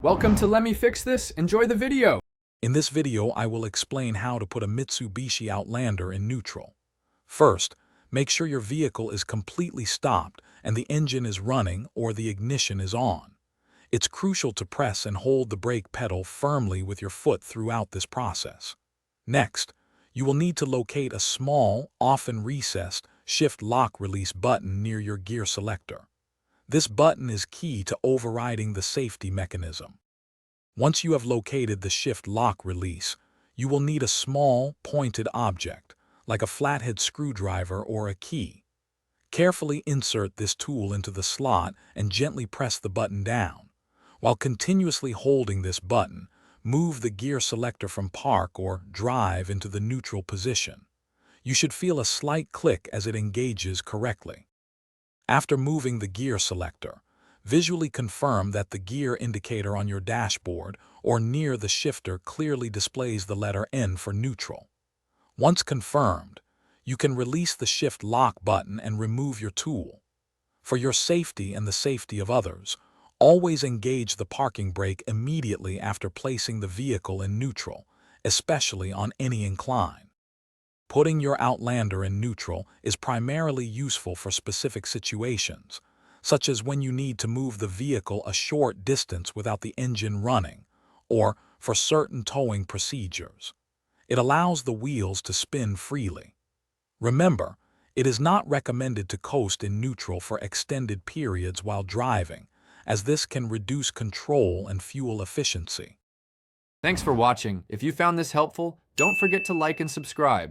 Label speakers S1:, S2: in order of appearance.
S1: Welcome to Let Me Fix This. Enjoy the video.
S2: In this video, I will explain how to put a Mitsubishi Outlander in neutral. First, make sure your vehicle is completely stopped and the engine is running or the ignition is on. It's crucial to press and hold the brake pedal firmly with your foot throughout this process. Next, you will need to locate a small, often recessed, shift lock release button near your gear selector. This button is key to overriding the safety mechanism. Once you have located the shift lock release, you will need a small, pointed object, like a flathead screwdriver or a key. Carefully insert this tool into the slot and gently press the button down. While continuously holding this button, move the gear selector from park or drive into the neutral position. You should feel a slight click as it engages correctly. After moving the gear selector, visually confirm that the gear indicator on your dashboard or near the shifter clearly displays the letter N for neutral. Once confirmed, you can release the shift lock button and remove your tool. For your safety and the safety of others, always engage the parking brake immediately after placing the vehicle in neutral, especially on any incline. Putting your Outlander in neutral is primarily useful for specific situations, such as when you need to move the vehicle a short distance without the engine running, or for certain towing procedures. It allows the wheels to spin freely. Remember, it is not recommended to coast in neutral for extended periods while driving, as this can reduce control and fuel efficiency.
S1: Thanks for watching. If you found this helpful, don't forget to like and subscribe.